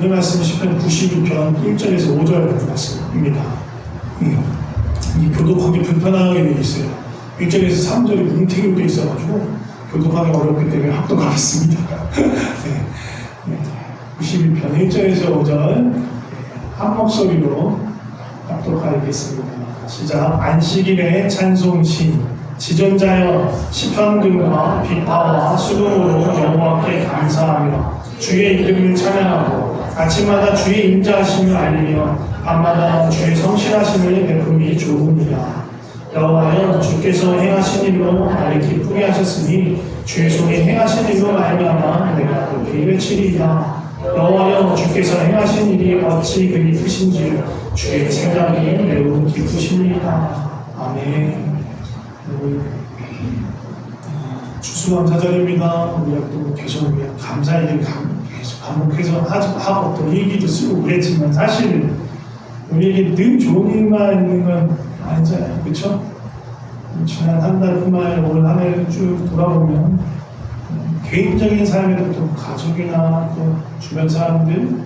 오늘 말씀은 시편 92편 1절에서 5절 말씀입니다. 이 교독하기 불편하게 되어 있어요. 1절에서 3절이 뭉탱이로 되어 있어가지고 교독하기 어렵기 때문에 합독하겠습니다. 네. 92편 1절에서 5절 한 목소리로 합독하겠습니다. 시작. 안식일의 찬송시. 지존자여 시편들과 비파와 수금으로 여호와께 감사하며 주의 이름을 찬양하고 아침마다 주의 인자하심을 알리며 밤마다 주의 성실하심을 베품이 좋으니라. 여호와여 주께서 행하신 일로 나를 기쁘게 하셨으니 주의 손에 행하신 일로 말미암아 내가 높이 외치리이다. 여호와여 주께서 행하신 일이 어찌 그리 크신지 주의 생각이 매우 기쁘십니다. 아멘. 추수감사절입니다. 우리가 또 계속 감사의 일 계속 반복해서 하고 또 일기도 쓰고 그랬지만 사실 우리에게 늘 좋은 일만 있는 건 아니잖아요. 그렇죠? 지난 한 달뿐만 아니라 올 한 해를 쭉 돌아보면 개인적인 삶에도 또 가족이나 또 주변 사람들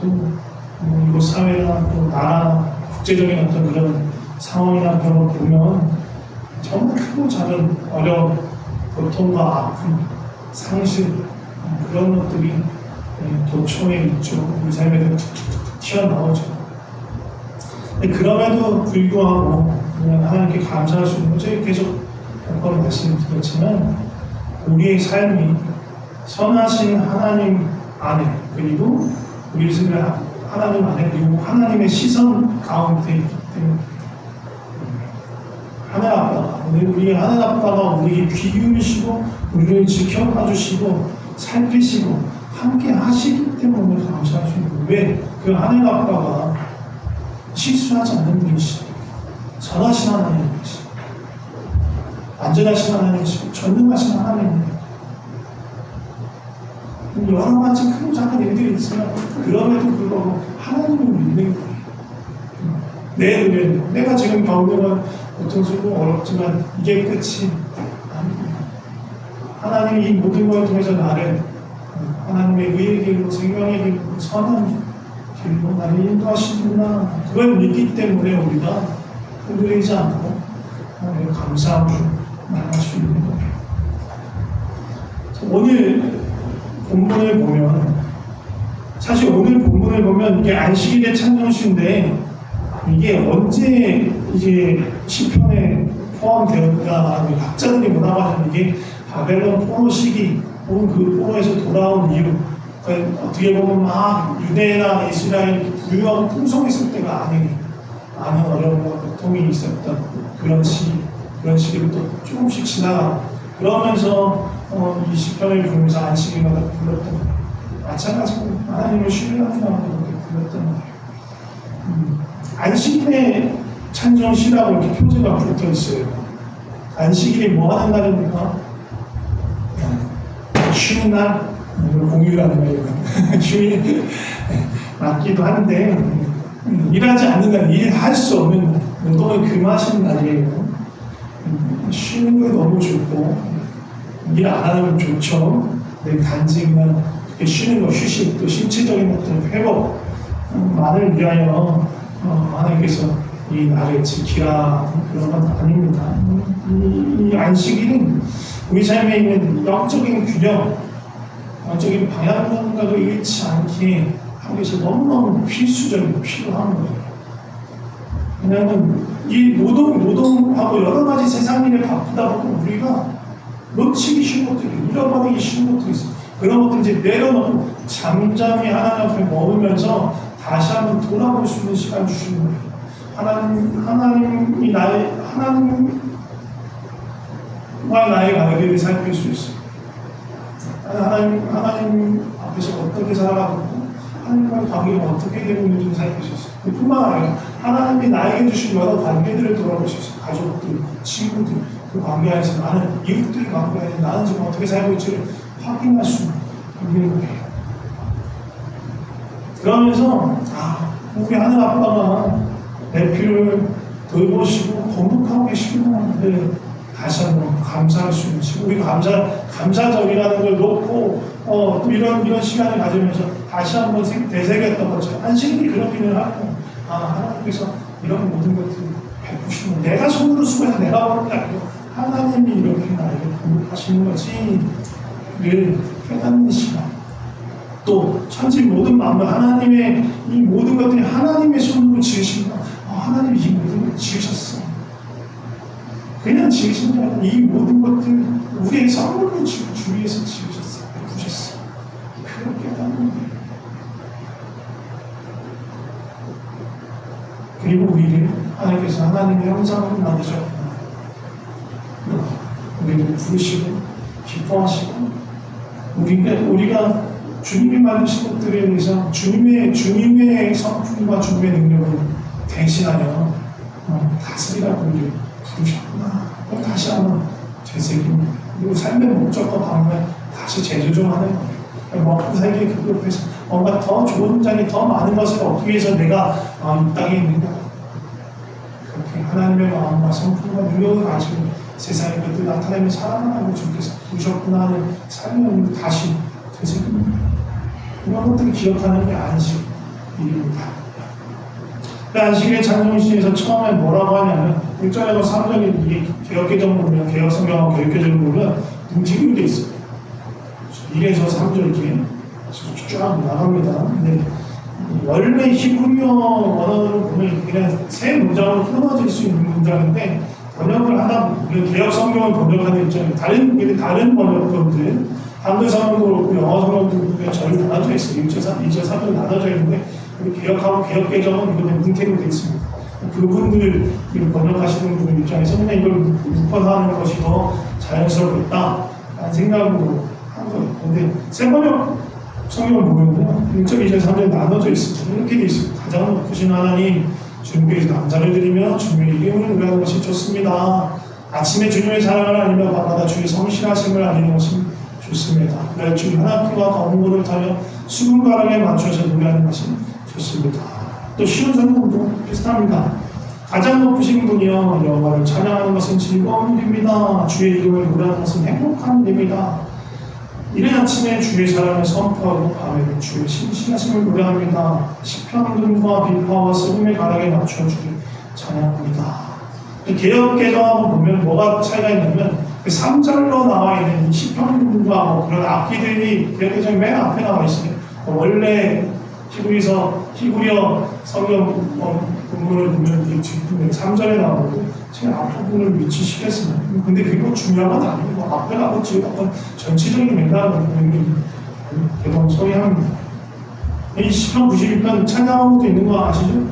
또 이곳 사회나 또 나라 국제적인 어떤 그런 상황이나 그런 걸 보면 정말 크고 작은 어려움, 고통과 아픔, 상실 그런 것들이 도처에 있죠. 우리 삶에도 툭툭툭 튀어나오죠. 그럼에도 불구하고 그냥 하나님께 감사할 수 있는 거죠. 계속 몇 번 말씀드렸지만 우리의 삶이 선하신 하나님 안에 그리고 우리 삶의 하나님 안에 그리고 하나님의 시선 가운데 있기 때문에 하늘 아빠가 우리 하늘 아빠가 우리에게 귀 기울이시고 우리를 지켜봐 주시고 살피시고 함께 하시기 때문에 감사할 수 있고 왜? 그 하늘 아빠가 실수하지 않는 분이시고 선하신 하나님이시고 안전하신 하나님이시고 전능하신 하나님이시고 여러 가지 큰 작은 일들이 있지만 그럼에도 불구하고 하나님을 믿는 거예요. 내 눈에는 내가 지금 겪는 고통스럽고 어렵지만 이게 끝이 아닙니다. 하나님이 이 모든 걸 통해서 나를 하나님의 의의 길로 생명의 길로 선한 길로 나를 인도하시구나 그걸 믿기 때문에 우리가 흔들리지 않고 하나님의 감사함을 나갈 수 있는 거예요. 오늘 본문을 보면 사실 오늘 본문을 보면 이게 안식일의 찬송시인데 이게 언제 이제 시편에 포함되었다 학자들이 뭐라고 하면 이게 바벨론 포로 시기 혹은 그 포로에서 돌아온 이후 어떻게 보면 막 유대나 이스라엘 부유하고 풍성했을 때가 많은 어려움과 고통이 있었던 그런 시기를 또 조금씩 지나가 그러면서 이 시편을 부르면서 안식일마다 불렀던 거예요. 마찬가지로 하나님을 신뢰하는 마음으로 그렇게 불렀던 거예요. 안식일의 찬송시라고 이렇게 표제가 붙어 있어요. 안식일이 뭐 하는 날입니까? 쉬는 날, 공휴일하는 날, 휴일 맞기도 한데 일하지 않는 날, 일할 수 없는 날, 노동을 금하시는 날이에요. 쉬는 거 너무 좋고 일 안 하는 건 좋죠. 근데 단지 그냥 쉬는 거, 휴식, 또 신체적인 어떤 회복만을 위하여 하나님께서 이 날을 지키라 그런 건 아닙니다. 이 안식일은 우리 삶에 있는 영적인 균형, 영적인 방향감각을 잃지 않게 하기 위해서 너무너무 필수적이고 필요한 거예요. 왜냐하면 이 노동하고 여러 가지 세상 일에 바쁘다 보면 우리가 놓치기 쉬운 것들이, 잃어버리기 쉬운 것들이 있어요. 그런 것들 이제 내려놓고 잠잠히 하나님 앞에 머물면서 다시 한번 돌아볼 수 있는 시간 주시는 거예요. 하나님과 나의 관계를 살필 수 있어요. 하나님 앞에서 어떻게 살아가고 하나님과의 관계가 어떻게 되고 있는지 살필 수 있어요. 뿐만 아니라 하나님이 나에게 주신 여러 관계들을 돌아볼 수 있어요. 가족들, 친구들, 그 관계 안에서 나는 이웃들 관계 안에서 나는 지금 어떻게 살고 있지를 확인할 수 있는 거예요. 그러면서 우리 하늘 아빠가 내 필요를 돌보시고 건복하고 계시구나 다시 한번 감사할 수 있는 우리 감사절이라는 걸 놓고 또 이런 시간을 가지면서 다시 한번 되새겼던 것처럼 안식일이 그러기는 하고, 하나님께서 이런 모든 것들을 베푸시는, 내가 손으로 수고해서 내가 버는 게 아니고 하나님이 이렇게 나에게 공급하시는 거지를 깨닫는 시간. 또 천지 모든 만물, 하나님의 이 모든 것들이 하나님의 손으로 지으신 거. 하나님이 이 모든 걸 지으셨어. 그냥 지으신 게 아니라 이 모든 것들 우리의 선물로 주 위에서 지으셨어. 부셨어. 그걸 깨닫는 거예요. 그리고 우리를 하나님께서 하나님의 형상으로 만드셨구나. 우리를 부르시고 기뻐하시고 우리가 주님이 만드신 것들에 대해서 주님의 성품과 주님의 능력을 대신하여 다스리라고 우리를 부르셨구나. 다시 한번 되새기고 그리고 삶의 목적과 방향을 다시 재조정하는 거예요. 먹고 살기 그 옆에서 뭔가 더 좋은 자리, 더 많은 것을 얻기 위해서 내가 이 땅에 있는가. 그렇게 하나님의 마음과 성품과 능력을 가지고 세상에 그것들 나타내며 살아가라고 주께서 부르셨구나 하는 삶을 다시 되새깁니다. 이런 것들을 기억하는 게 안식일입니다. 그 안식일의 장정신에서 처음에 뭐라고 하냐면 1절하고 3절에 이게 개혁개정 보면 개혁성경하고 개혁개정을 보면 움직임이 돼 있어요. 1에서 3절 이렇게 쫙 나갑니다. 근데 원래 히브리어 언어로 보면 그냥 세 문장으로 끊어질 수 있는 문장인데 번역을 하다 개혁성경을 번역하는 입장에 다른 번역본들 한글 성경도 그렇고 영어 성경도 그렇고 전혀 나눠져 있어요. 1절, 2절, 3절 나눠져 있는데 개혁하고 개혁개정은 이번에 문태로 되어 있습니다. 그분들 번역하시는 분들 입장에서 그냥 이걸 묶어서 하는 것이 더 자연스럽겠다라는 생각으로 한 거예요. 근데 새 번역 성경을 보면요 1절, 2절, 3절 나눠져 있습니다. 이렇게 되어 있습니다. 가장 높으신 하나님 주님께 감사를 드리며 주님의 이름을 의뢰하는 것이 좋습니다. 아침에 주님의 사랑을 알리며 밤마다 주의 성실하심을 알리는 것이 좋습니다. 멸중 하나님과 검은고를 타며 수분가락에 맞춰서 노래하는 것이 좋습니다. 또 쉬운 성경도 비슷합니다. 가장 높으신 분이여 여호와를 찬양하는 것은 즐거운 일입니다. 주의 이름을 노래하는 것은 행복한 일입니다. 이른 아침에 주의 사랑을 선포하고 밤에는 주의 신실하심을 노래합니다. 시편들과 비파와 스름의 가락에 맞춰 주를 찬양합니다. 개혁개정하고 보면 뭐가 차이가 있냐면 그 3절로 나와 있는 이 시편과 그런 악기들이 개혁개정 맨 앞에 나와 있어요. 원래 히브리어 성경 본문을 보면 이 뒷부분에 3절에 나오고 제가 앞부분을 위치시켰습니다. 근데 그거 중요한 건 아니고 앞에 가고 뒤에 가고 전체적인 맥락을 보면 대범 소리합니다. 이 시편 91편 찬양하고도 있는 거 아시죠?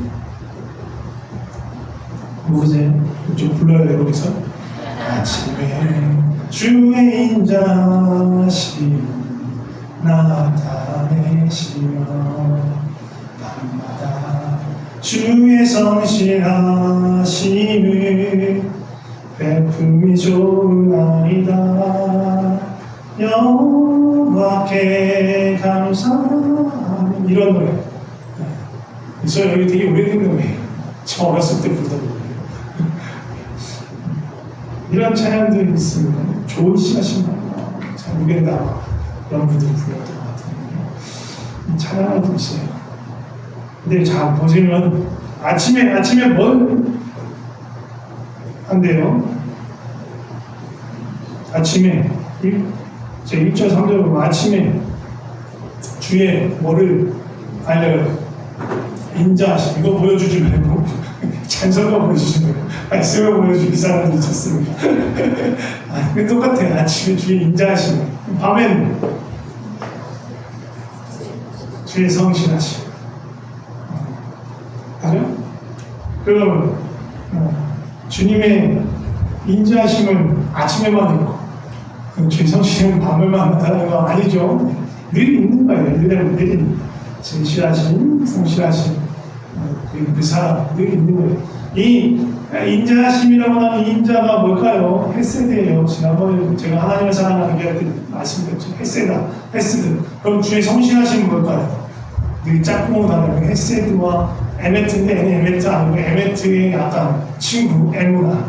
모르세요? 좀 불러야 여기서 아침에 주의 인자심 나타내시며 밤마다 주의 성실하심을 베품이 좋으나이다. 여호와께 감사하는 이런 노래. 저 여기 되게 오래된 노래예요. 저 어렸을 때 부르던 노래. 이런 찬양들이 있습니다. 좋은 시가십니다. 잘 모르겠다. 그런 분들이 불렀던 것 같은데 찬양도 있어요. 근데 잘 보시면 아침에 뭘 한대요? 아침에 제 1절 3절 보면 아침에 주의 뭐를 알려요? 인자하심. 이거 보여주지 말고 찬송가 보여주시는 거예요. 말씀을 보여주기 사람들이 있었습니다. 똑같아요. 아침에 주의 인자하심. 밤에는 주의 성실하심. 그죠? 그럼 주님의 인자하심을 아침에만 있고 주의 성실은 밤에만 나타나는 거 아니죠. 늘 있는 거예요. 늘 진실하심, 성실하심 그 사람 늘 있는 거예요. 이 인자하심이라고 하는 이 인자가 뭘까요? 헤세드예요. 지난번에 제가 하나님을 사랑하는 게 말씀드렸죠. 헤세드. 그럼 주의 성실하심은 뭘까요? 늘 짝꿍으로 다니는 헤세드와 에메트인데 에메트 아니고 에메트의 약간 친구 에무나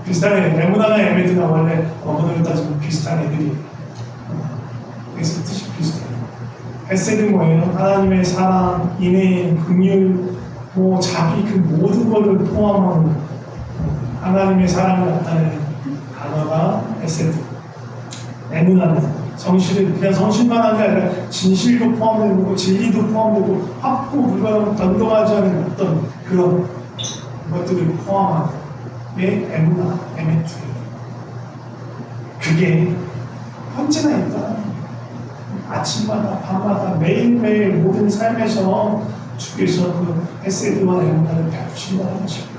비슷하네. 에무나나 에메트나 원래 어머니를 따지면 비슷한 애들이 그래서 뜻이 헤세드 뭐예요? 하나님의 사랑, 인애, 긍휼, 뭐 자비 그 모든 것을 포함한 하나님의 사랑을 나타내는 단어가 헤세드. 애문하는 성실은 그냥 성실만 한 게 아니라 진실도 포함되고 진리도 포함되고 확고 불가능 변동하지 않은 어떤 그런 것들을 포함한 게 애문하, 에메트. 그게 언제나 있다. 아침마다 밤마다 매일매일 모든 삶에서 주께서 그 헤세드와 애문하를 베푸신다는 것입니다.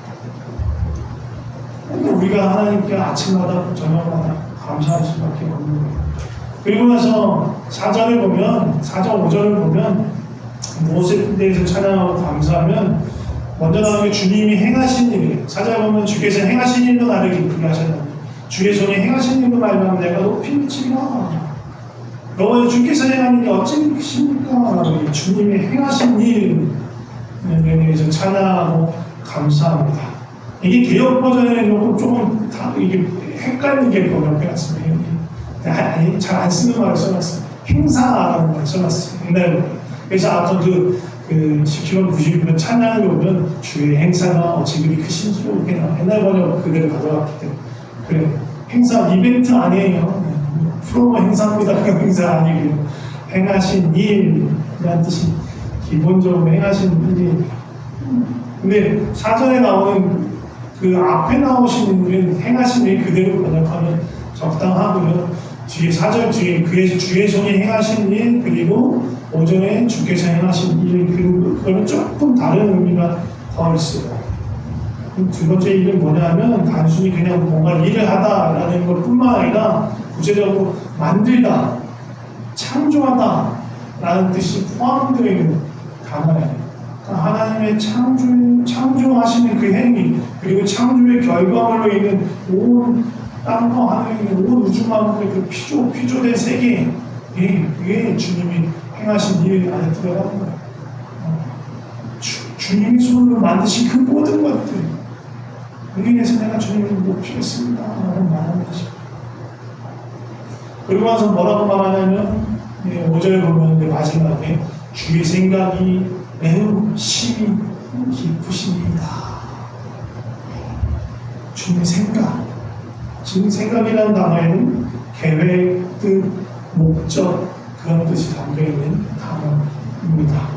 그러니까 우리가 하나님께 아침마다 저녁마다 감사할 수밖에 없는 거예요. 그리고 나서 4절을 보면 4절 5절을 보면 무엇에 대해서 찬양하고 감사하면 먼저 나오는 게 주님이 행하신 일이에요. 4절 보면 주께서 행하신 일도 나를 기쁘게 하셨나니 주의 손이 행하신 일도 말하면 내가 높이 미치리라. 여호와 주께서 행하는 일이 어찌 크십니까? 주님이 행하신 일에 대해서 찬양하고 감사합니다. 이게 개혁 버전에는 조금 이게 헷갈리게 번역해놨습니다. 아니, 잘 안 쓰는 말을 써놨어요. 행사라는 말을 써놨어요. 옛날에. 그래서 아까 그 10km 99년 찬양을 보면 주의 행사가 어찌 그리 크신지 이렇게 옛날 번역 그대로 가져왔기 때문에. 그래. 행사, 이벤트 아니에요. 프로모 행사입니다. 그 행사 아니고요. 행하신 일이라는 뜻이 기본적으로 행하신 일이. 근데 사전에 나오는 그 앞에 나오신 일은 행하신 일 그대로 번역하면 적당하고요. 뒤에 4절 뒤에 그의 주의 손이 행하신 일 그리고 오전에 주께서 행하신 일 그거는 조금 다른 의미가 더 있어요. 두 번째 일은 뭐냐면 단순히 그냥 뭔가 일을 하다라는 것뿐만 아니라 구체적으로 만들다, 창조하다 라는 뜻이 포함되어 있는 단어예요. 그러니까 하나님의 창조하시는 그 행위 그리고 창조의 결과물로 있는 온 땅과 하늘에 있는 온 우주만큼의 그 피조된 세계 이게 주님이 행하신 일 안에 들어가는 거예요. 주님이 손으로 만드신 그 모든 것들 여기에서 내가 주님을 높이겠습니다 라는 말하는 것입니다. 그리고 나서 뭐라고 말하냐면 5절에 보면 마지막에 주의 생각이 매우 심히 깊으십니다. 주님의 생각 지금 생각이라는 단어에는 계획, 뜻, 목적 그런 뜻이 담겨있는 단어입니다.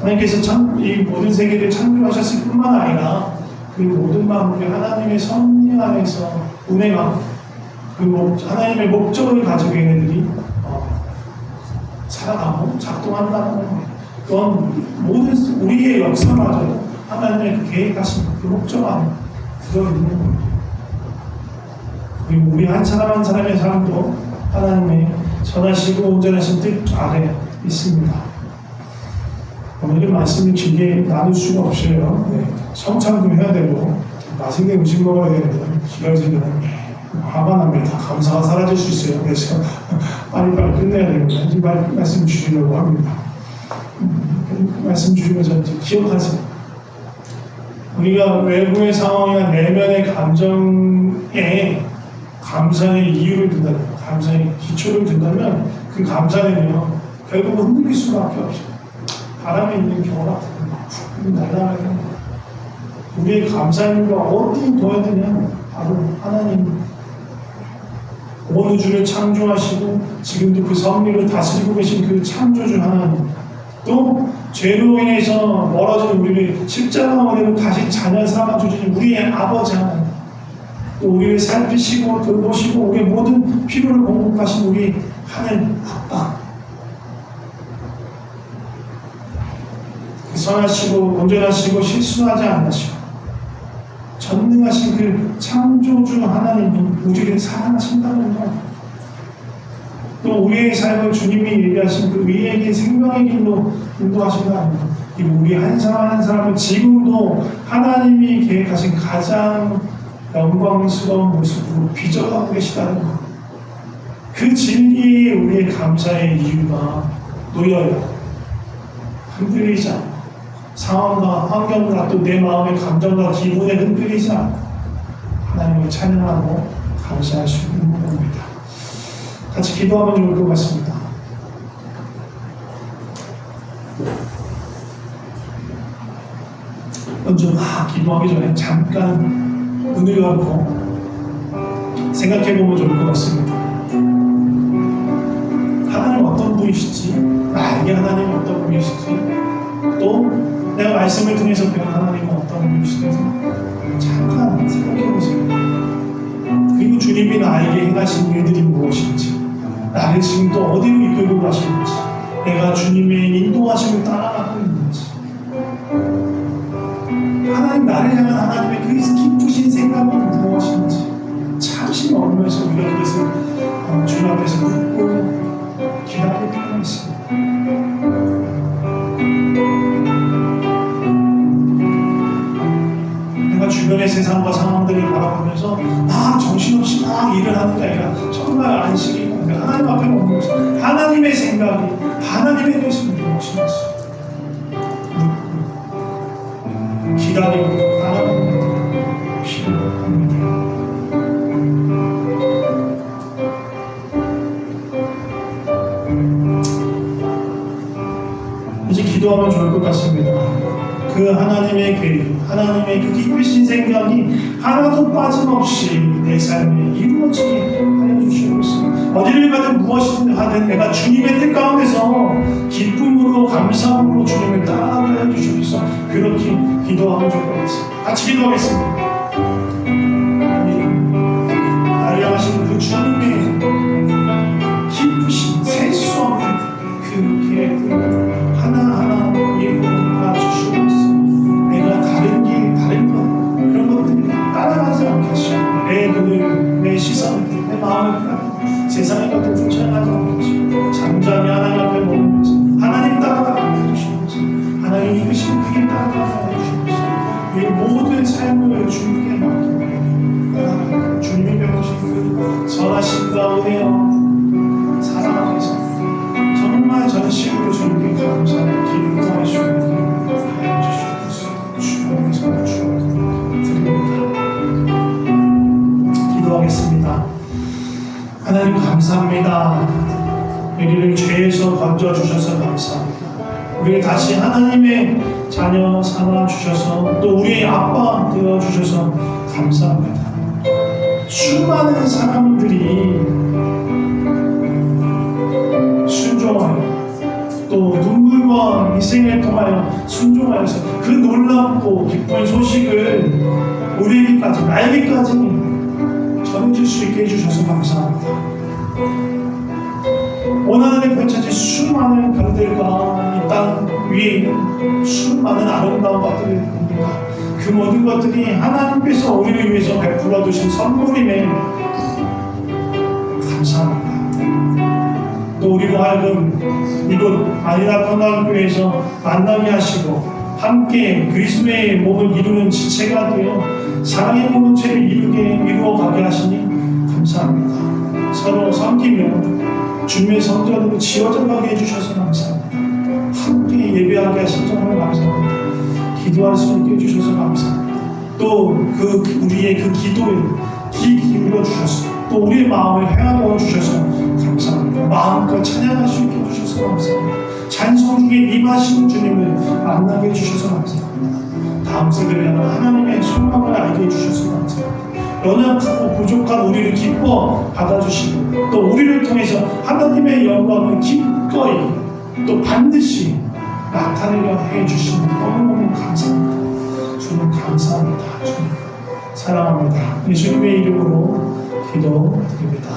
하나님께서 참 이 모든 세계를 창조하셨을 뿐만 아니라 그 모든 만물이 하나님의 섭리 안에서 운행하고 하나님의 목적을 가지고 있는 일이 살아가고 작동한다는 거예요. 그건 모든 우리의 역사마저 하나님의 그 계획하신 그 목적 안에 들어있는 거예요. 그리고 우리 한 사람 한 사람의 삶도 하나님의 선하시고 온전하신 뜻 아래 있습니다. 오늘 말씀을 길게 나눌 수가 없어요. 성찬도 해야 되고 맛있는 음식 먹어야 되는데 길어지면 화가 납니다. 감사가 사라질 수 있어요. 그래서 빨리빨리 끝내야 됩니다. 이제 말씀 주시려고 합니다. 말씀 주시면서 이제 기억하세요. 우리가 외부의 상황이나 내면의 감정에 감사의 이유를 둔다면, 감사의 기초를 둔다면 그 감사는요 결국은 흔들릴 수밖에 없어요. 바람에 있는 겨울 같은 거 날아가게 합니다. 우리의 감사님과 어디 둬야 되냐? 바로 하나님 온 우주를 창조하시고 지금도 그 섭리를 다스리고 계신 그 창조주 하나님, 또 죄로 인해서 멀어진 우리를 십자가 은혜로 다시 자녀 삼아주신 우리의 아버지 하나님, 또 우리를 살피시고 돌보시고 우리의 모든 필요를 공급하신 우리 하늘 아빠, 그 선하시고 온전하시고 실수하지 않으시고 전능하신 그 창조주 하나님이 우리를 사랑하신다는 것, 또 우리의 삶을 주님이 얘기하신 그 의에게 생명의 길로 인도하신 거 아닙니까? 우리 한 사람 한 사람은 지금도 하나님이 계획하신 가장 영광스러운 모습으로 빚어가고 계시다는 것, 그 진리에 우리의 감사의 이유가 놓여요. 흔들리지 않고 상황과 환경과 또 내 마음의 감정과 기분에 흔들리지 않고 하나님을 찬양하고 감사할 수 있는 겁니다. 같이 기도하면 좋을 것 같습니다. 먼저 기도하기 전에 잠깐 눈을 감고 생각해보면 좋을 것 같습니다. 하나님 어떤 분이시지? 나에게 하나님이 어떤 분이시지? 또 내가 말씀을 통해서 배운 하나님은 어떤 분이시지? 잠깐 생각해보세요. 그리고 주님이 나에게 행하신 일들이 무엇인지, 나를 지금 또 어디로 이끌고 가시는지, 내가 주님의 인도하심을 따라가고 있는지, 하나님 나를 향한 하나님의 그 깊으신 생각은 무엇인지 잠시 머물면서 우리가 그것을 주님 앞에서 묻고 기다릴 필요가 있습니다. 내가 주변의 세상과 상황들을 바라보면서 정신없이 일을 하는 게 아니라 정말 안식이 하나님 앞에 머물면서 하나님의 생각이, 하나님의 뜻이 무엇인지 기다리고 따라가는 필요합니다. 이제 기도하면 좋을 것 같습니다. 그 하나님의 계획, 하나님의 그 깊으신 생각이 하나도 빠짐없이 내 삶에 이루어지게 하여 주시옵소서. 어디를 가든 무엇이든 하든 내가 주님의 뜻 가운데서 기쁨으로 감사함으로 주님을 따라가게 하여 주시옵소서. 그렇게 기도하면 좋을 것 같습니다. 같이 기도하겠습니다. 나를 향하신 그 주님의 깊으신 셀 수 없는 그 계획을 하나하나 이루어 주시옵소서. 내가 다른 길, 다른 것, 그런 것들이 따라가지 않게 하시고 내 눈을, 내 시선을, 내 마음을 가지고 세상의 것들 쫓아가지 않게 하시고 잠잠히 하나님 앞에 머물면서 하나님 따라가게 해주시옵소서. 하나님 이끄시는 그 길 따라가게 해주시옵소서. 이 모든 삶을 주님께 맡기고 주님이 배우신 그 선하심과 은혜와 사랑 안에서 정말 전심으로 주님께 감사하고 기도할 수 있는 길 하여 주시옵소서. 주님께서 주옵드립니다. 기도하겠습니다. 하나님 감사합니다. 우리를 죄에서 건져주셔서 감사합니다. 우리를 다시 하나님의 자녀 삼아주셔서 또 우리의 아빠 되어주셔서 감사합니다. 수많은 사람들이 순종하여 또 눈물과 희생을 통하여 순종하여서 그 놀랍고 기쁜 소식을 우리에게까지, 나에게까지 전해질 수 있게 해주셔서 감사합니다. 온 하늘에 펼쳐진 수많은 별들과 이 땅 위에 수많은 아름다운 것들을 봅니다. 그 모든 것들이 하나님께서 우리를 위해서 베풀어 두신 선물임에 감사합니다. 또 우리로 하여금 이곳 아리라 평강교회에서 만나게 하시고 함께 그리스도의 몸을 이루는 지체가 되어 사랑의 공동체를 이루어 가게 하시니 감사합니다. 서로 섬기며 주님의 성전으로 지어져 가게 해주셔서 감사합니다. 함께 예배하게 하신 정말 감사합니다. 기도할 수 있게 해주셔서 감사합니다. 또 우리의 그 기도에 귀 기울여 주셔서 또 우리의 마음을 헤아려 주셔서 감사합니다. 마음껏 찬양할 수 있게 해주셔서 감사합니다. 찬송 중에 임하시는 주님을 만나게 해주셔서 감사합니다. 다음 세대를 향한 하나님의 소망을 알게 해주셔서 감사합니다. 연약하고 부족한 우리를 기뻐 받아주시고 또 우리를 통해서 하나님의 영광을 기꺼이 또 반드시 나타내려 해주시는 너무너무 감사합니다. 주님 감사합니다. 주님 사랑합니다. 예수님의 이름으로 기도드립니다.